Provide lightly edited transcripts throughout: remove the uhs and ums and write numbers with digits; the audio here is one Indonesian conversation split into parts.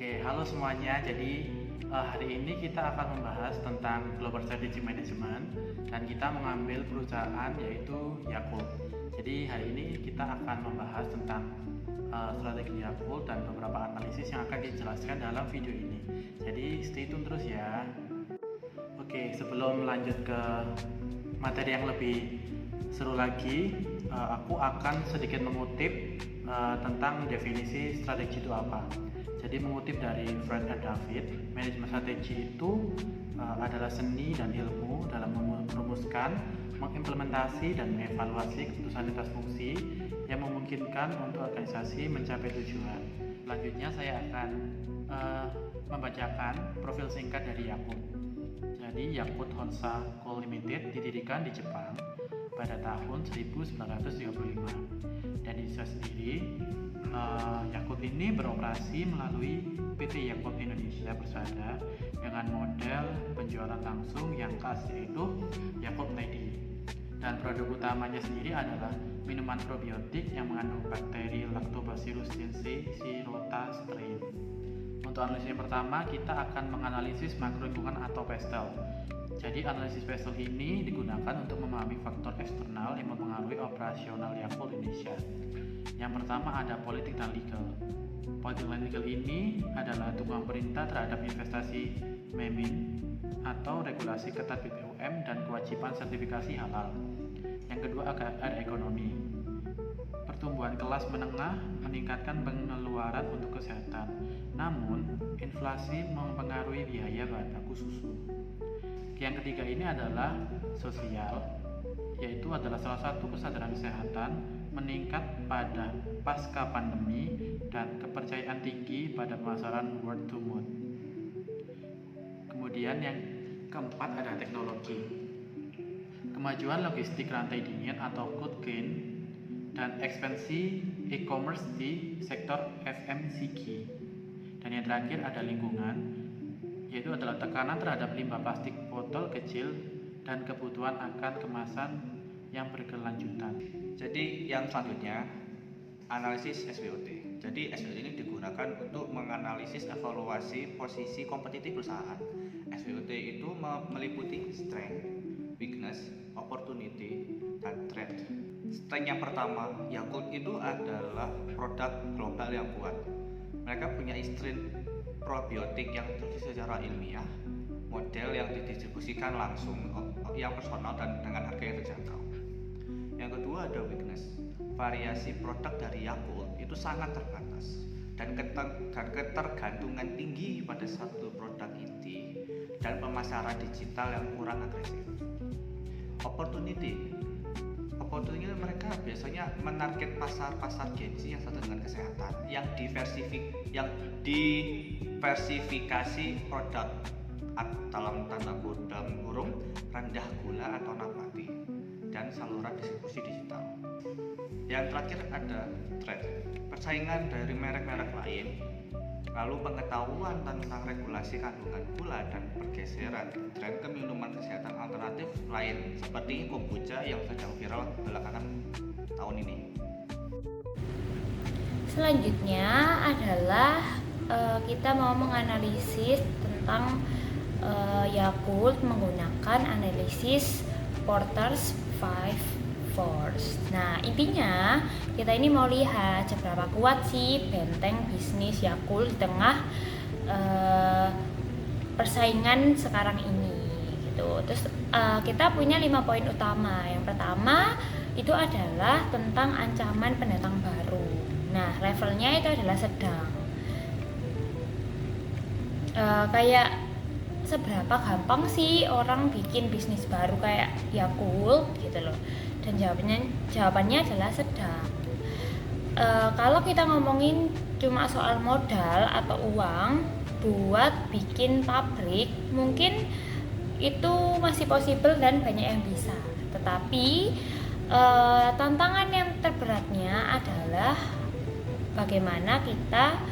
Oke, halo semuanya. Jadi hari ini kita akan membahas tentang Global Strategy Management dan kita mengambil perusahaan yaitu Yakult. Jadi hari ini kita akan membahas tentang strategi Yakult dan beberapa analisis yang akan dijelaskan dalam video ini. Jadi stay tune terus ya. Oke, sebelum lanjut ke materi yang lebih seru lagi, aku akan sedikit mengutip tentang definisi strategi itu apa. Jadi mengutip dari Fred and David, manajemen strategi itu adalah seni dan ilmu dalam merumuskan, mengimplementasi dan mengevaluasi keputusan lintas fungsi yang memungkinkan untuk organisasi mencapai tujuan. Selanjutnya saya akan membacakan profil singkat dari Yakult. Jadi Yakult Honsha Co Limited didirikan di Jepang pada tahun 1935 dan di Indonesia sendiri Yakult ini beroperasi melalui PT Yakult Indonesia Persada dengan model penjualan langsung yang khas yaitu Yakult Lady, dan produk utamanya sendiri adalah minuman probiotik yang mengandung bakteri Lactobacillus cereus rota strain. Untuk analisis yang pertama kita akan menganalisis makro lingkungan atau PESTEL. Jadi analisis PESTEL ini digunakan untuk memahami faktor eksternal yang mempengaruhi operasional Yakult Indonesia. Yang pertama ada politik dan legal. Politik dan legal ini adalah dukungan pemerintah terhadap investasi MEMIN atau regulasi ketat BPOM dan kewajiban sertifikasi halal. Yang kedua ada ekonomi. Pertumbuhan kelas menengah meningkatkan pengeluaran untuk kesehatan. Namun, inflasi mempengaruhi biaya bahan baku susu. Yang ketiga ini adalah sosial, yaitu adalah salah satu kesadaran kesehatan meningkat pada pasca pandemi dan kepercayaan tinggi pada pemasaran word to mouth. Kemudian yang keempat ada teknologi. Kemajuan logistik rantai dingin atau cold chain dan ekspansi e-commerce di sektor FMCG. Dan yang terakhir ada lingkungan, yaitu adalah tekanan terhadap limbah plastik botol kecil dan kebutuhan akan kemasan yang berkelanjutan. Jadi yang selanjutnya analisis SWOT. Jadi SWOT ini digunakan untuk menganalisis evaluasi posisi kompetitif perusahaan. SWOT itu meliputi strength, weakness, opportunity, dan threat. Strength yang pertama, Yakult itu adalah produk global yang kuat. Mereka punya strain probiotik yang teruji secara ilmiah, model yang didistribusikan langsung, yang personal dan dengan harga yang terjangkau. Yang kedua ada weakness. Variasi produk dari Yakult itu sangat terbatas dan ketergantungan tinggi pada satu produk inti dan pemasaran digital yang kurang agresif. Opportunity mereka biasanya menarget pasar Gen Z yang satu dengan kesehatan, yang diversifikasi produk dalam tanda kurung rendah gula atau nabati dan saluran distribusi digital. Yang terakhir ada trade, persaingan dari merek-merek lain, lalu pengetahuan tentang regulasi kandungan gula dan pergeseran tren ke minuman kesehatan alternatif lain seperti kombucha yang sedang viral belakangan tahun ini. Selanjutnya adalah kita mau menganalisis tentang Yakult menggunakan analisis Porter's 5 Force. Nah, intinya kita ini mau lihat seberapa kuat sih benteng bisnis Yakult di tengah persaingan sekarang ini gitu. Terus kita punya 5 poin utama. Yang pertama itu adalah tentang ancaman pendatang baru. Nah, levelnya itu adalah sedang. Kayak seberapa gampang sih orang bikin bisnis baru kayak Yakult gitu loh. Dan jawabannya adalah sedang. Kalau kita ngomongin cuma soal modal atau uang buat bikin pabrik, mungkin itu masih possible dan banyak yang bisa. Tetapi tantangan yang terberatnya adalah bagaimana kita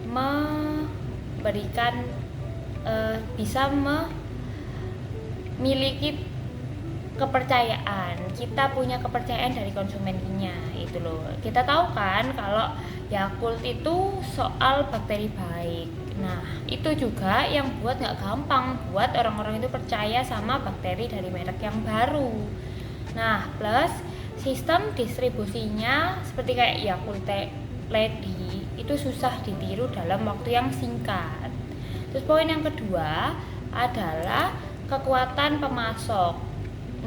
memberikan bisa memiliki kepercayaan. Kita punya kepercayaan dari konsumennya itu loh. Kita tahu kan kalau Yakult itu soal bakteri baik. Nah, itu juga yang buat nggak gampang buat orang-orang itu percaya sama bakteri dari merek yang baru. Nah, plus sistem distribusinya seperti kayak Yakult Lady itu susah ditiru dalam waktu yang singkat. Terus poin yang kedua adalah kekuatan pemasok.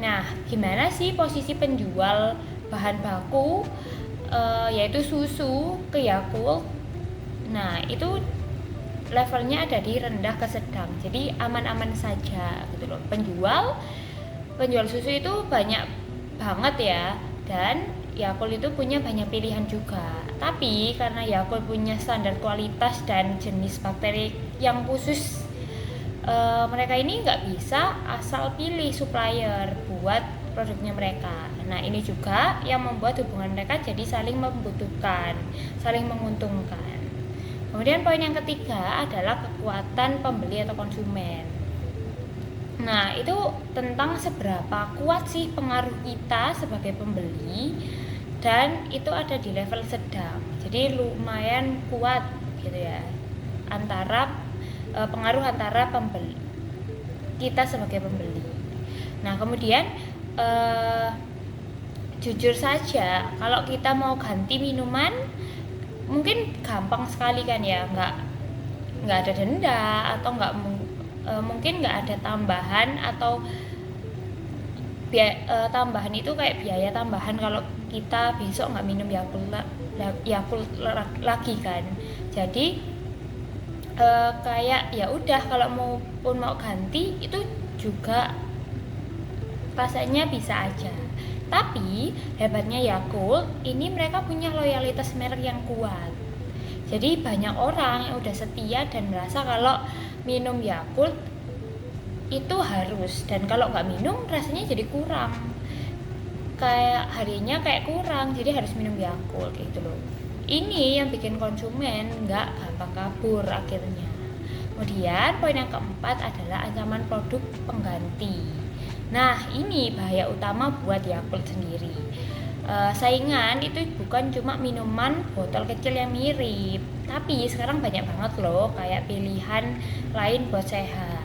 Nah, gimana sih posisi penjual bahan baku yaitu susu ke Yakult? Nah, itu levelnya ada di rendah ke sedang, jadi aman-aman saja gitu loh. Penjual susu itu banyak banget ya, dan Yakult itu punya banyak pilihan juga. Tapi karena Yakult punya standar kualitas dan jenis bakteri yang khusus, mereka ini nggak bisa asal pilih supplier buat produknya mereka. Nah, ini juga yang membuat hubungan mereka jadi saling membutuhkan, saling menguntungkan. Kemudian poin yang ketiga adalah kekuatan pembeli atau konsumen. Nah, itu tentang seberapa kuat sih pengaruh kita sebagai pembeli, dan itu ada di level sedang. Jadi lumayan kuat gitu ya, pengaruh antara pembeli kita sebagai pembeli. Nah, kemudian jujur saja kalau kita mau ganti minuman mungkin gampang sekali kan ya, nggak ada denda atau mungkin nggak ada tambahan, atau tambahan itu kayak biaya tambahan kalau kita besok nggak minum Yakult lagi kan. Jadi kayak ya udah, kalau mau ganti itu juga rasanya bisa aja. Tapi hebatnya Yakult ini, mereka punya loyalitas merek yang kuat. Jadi banyak orang yang udah setia dan merasa kalau minum Yakult itu harus, dan kalau nggak minum rasanya jadi kurang, kayak harinya kayak kurang, jadi harus minum Yakult gitu loh. Ini yang bikin konsumen nggak gampang kabur akhirnya. Kemudian poin yang keempat adalah ancaman produk pengganti. Nah, ini bahaya utama buat Yakult sendiri. Saingan itu bukan cuma minuman botol kecil yang mirip, tapi sekarang banyak banget loh kayak pilihan lain buat sehat.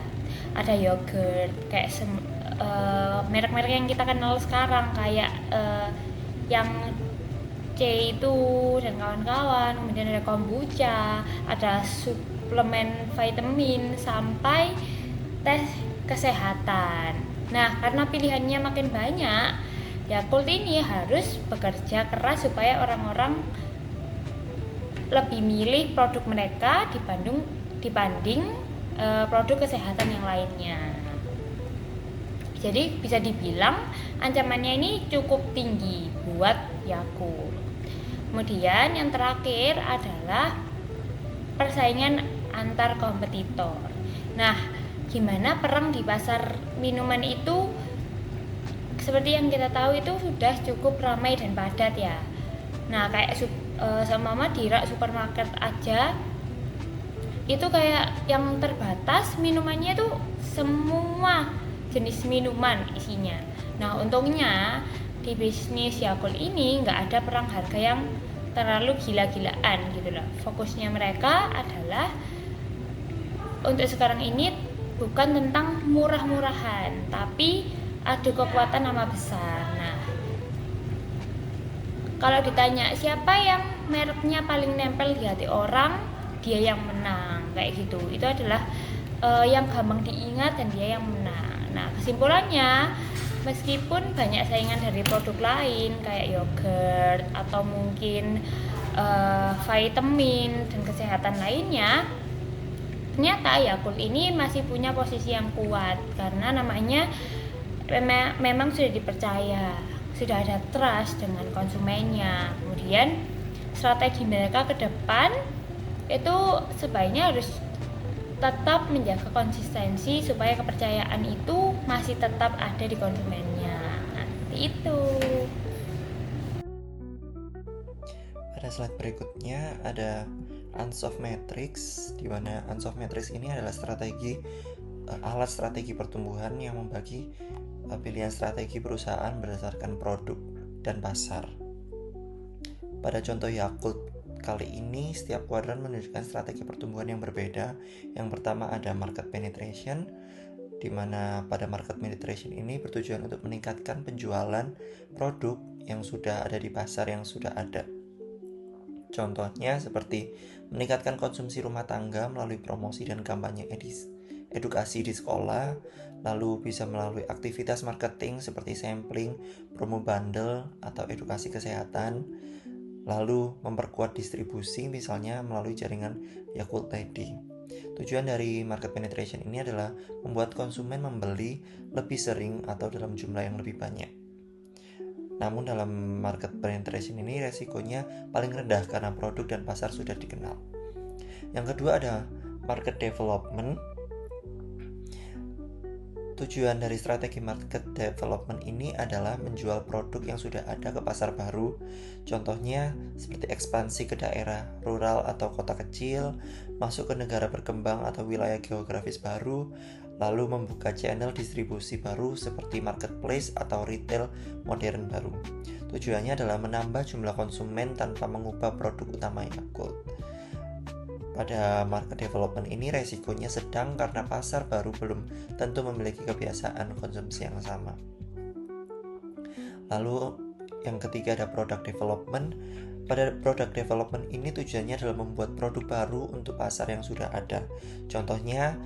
Ada yogurt kayak merek-merek yang kita kenal sekarang kayak yang C itu dan kawan-kawan. Kemudian ada kombucha, ada suplemen vitamin, sampai tes kesehatan. Nah, karena pilihannya makin banyak, Yakult ini harus bekerja keras supaya orang-orang lebih milih produk mereka dibanding produk kesehatan yang lainnya. Jadi bisa dibilang ancamannya ini cukup tinggi buat Yakult. Kemudian yang terakhir adalah persaingan antar kompetitor. Nah, gimana perang di pasar minuman itu? Seperti yang kita tahu itu sudah cukup ramai dan padat ya. Nah, kayak sama di rak supermarket aja itu kayak yang terbatas minumannya tuh semua jenis minuman isinya. Nah, untungnya di bisnis Yakult ini nggak ada perang harga yang terlalu gila-gilaan gitu loh. Fokusnya mereka adalah untuk sekarang ini bukan tentang murah-murahan, tapi adu kekuatan nama besar. Nah, kalau ditanya siapa yang mereknya paling nempel di hati orang, dia yang menang kayak gitu. Itu adalah yang gampang diingat dan dia yang menang. Nah, kesimpulannya, meskipun banyak saingan dari produk lain kayak yogurt atau mungkin vitamin dan kesehatan lainnya, ternyata Yakult ini masih punya posisi yang kuat karena namanya memang sudah dipercaya, sudah ada trust dengan konsumennya. Kemudian strategi mereka ke depan itu sebaiknya harus tetap menjaga konsistensi supaya kepercayaan itu masih tetap ada di konsumennya. Itu. Pada slide berikutnya ada Unsolved Matrix, di mana Unsolved Matrix ini adalah alat strategi pertumbuhan yang membagi pilihan strategi perusahaan berdasarkan produk dan pasar. Pada contoh Yakult kali ini, setiap kuadran menunjukkan strategi pertumbuhan yang berbeda. Yang pertama ada market penetration, di mana pada market penetration ini bertujuan untuk meningkatkan penjualan produk yang sudah ada di pasar yang sudah ada. Contohnya seperti meningkatkan konsumsi rumah tangga melalui promosi dan kampanye edukasi di sekolah, lalu bisa melalui aktivitas marketing seperti sampling, promo bundle, atau edukasi kesehatan, lalu memperkuat distribusi misalnya melalui jaringan Yakult tadi. Tujuan dari market penetration ini adalah membuat konsumen membeli lebih sering atau dalam jumlah yang lebih banyak. Namun dalam market penetration ini resikonya paling rendah karena produk dan pasar sudah dikenal. Yang kedua ada market development. Tujuan dari strategi market development ini adalah menjual produk yang sudah ada ke pasar baru. Contohnya seperti ekspansi ke daerah rural atau kota kecil, masuk ke negara berkembang atau wilayah geografis baru, lalu membuka channel distribusi baru seperti marketplace atau retail modern baru. Tujuannya adalah menambah jumlah konsumen tanpa mengubah produk utama Yakult. Pada market development ini resikonya sedang karena pasar baru belum tentu memiliki kebiasaan konsumsi yang sama. Lalu yang ketiga ada product development. Pada product development ini tujuannya adalah membuat produk baru untuk pasar yang sudah ada. Contohnya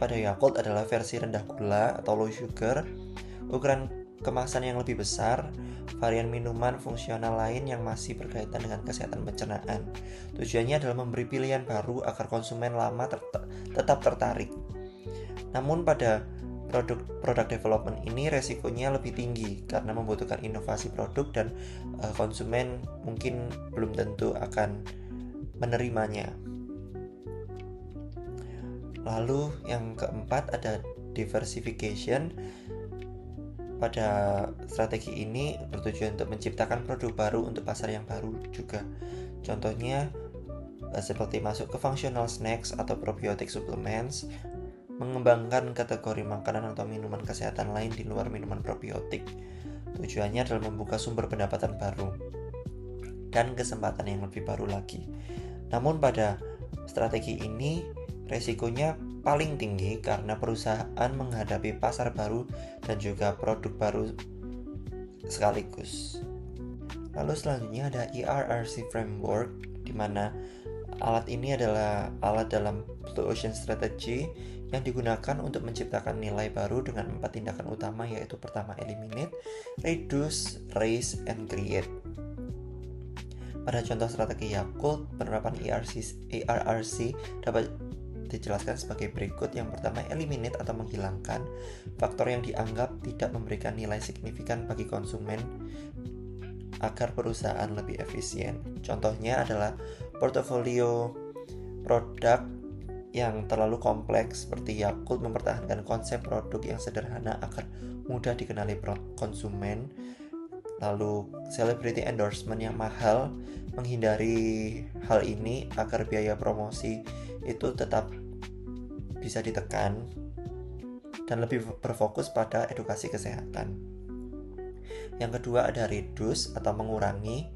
pada Yakult adalah versi rendah gula atau low sugar, ukuran kemasan yang lebih besar, varian minuman fungsional lain yang masih berkaitan dengan kesehatan pencernaan. Tujuannya adalah memberi pilihan baru agar konsumen lama tetap tertarik. Namun pada product development ini resikonya lebih tinggi karena membutuhkan inovasi produk dan konsumen mungkin belum tentu akan menerimanya. Lalu yang keempat ada diversification. Pada strategi ini bertujuan untuk menciptakan produk baru untuk pasar yang baru juga. Contohnya seperti masuk ke functional snacks atau probiotic supplements, mengembangkan kategori makanan atau minuman kesehatan lain di luar minuman probiotik. Tujuannya adalah membuka sumber pendapatan baru dan kesempatan yang lebih baru lagi. Namun pada strategi ini resikonya paling tinggi karena perusahaan menghadapi pasar baru dan juga produk baru sekaligus. Lalu selanjutnya ada ERRC framework, di mana alat ini adalah alat dalam Blue Ocean Strategy yang digunakan untuk menciptakan nilai baru dengan 4 tindakan utama, yaitu pertama eliminate, reduce, raise, and create. Pada contoh strategi Yakult, penerapan ERRC dapat dijelaskan sebagai berikut. Yang pertama, eliminate atau menghilangkan faktor yang dianggap tidak memberikan nilai signifikan bagi konsumen agar perusahaan lebih efisien. Contohnya adalah portofolio produk yang terlalu kompleks seperti Yakult mempertahankan konsep produk yang sederhana agar mudah dikenali konsumen. Lalu celebrity endorsement yang mahal, menghindari hal ini agar biaya promosi itu tetap bisa ditekan dan lebih berfokus pada edukasi kesehatan. Yang kedua ada reduce atau mengurangi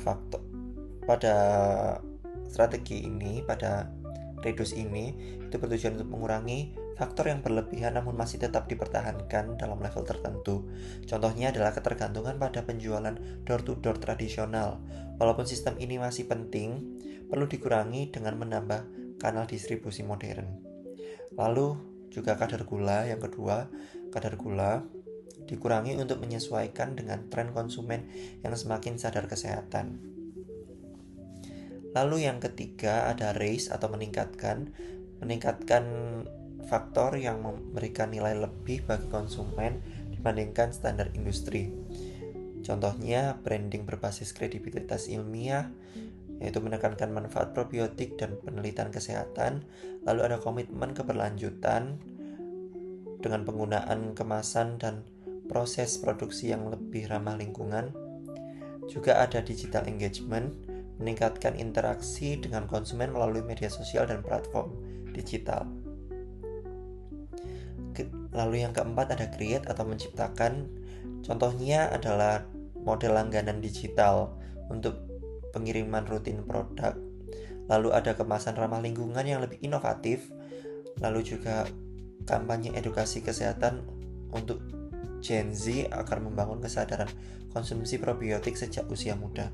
faktor. Pada strategi ini, pada reduce ini itu bertujuan untuk mengurangi faktor yang berlebihan namun masih tetap dipertahankan dalam level tertentu. Contohnya adalah ketergantungan pada penjualan door-to-door tradisional. Walaupun sistem ini masih penting, perlu dikurangi dengan menambah kanal distribusi modern. Lalu juga kadar gula. Yang kedua, kadar gula dikurangi untuk menyesuaikan dengan tren konsumen yang semakin sadar kesehatan. Lalu yang ketiga ada raise atau meningkatkan faktor yang memberikan nilai lebih bagi konsumen dibandingkan standar industri. Contohnya branding berbasis kredibilitas ilmiah, yaitu menekankan manfaat probiotik dan penelitian kesehatan. Lalu ada komitmen keberlanjutan dengan penggunaan kemasan dan proses produksi yang lebih ramah lingkungan. Juga ada digital engagement, meningkatkan interaksi dengan konsumen melalui media sosial dan platform digital. Lalu yang keempat ada create atau menciptakan. Contohnya adalah model langganan digital untuk pengiriman rutin produk. Lalu ada kemasan ramah lingkungan yang lebih inovatif. Lalu juga kampanye edukasi kesehatan untuk Gen Z agar membangun kesadaran konsumsi probiotik sejak usia muda.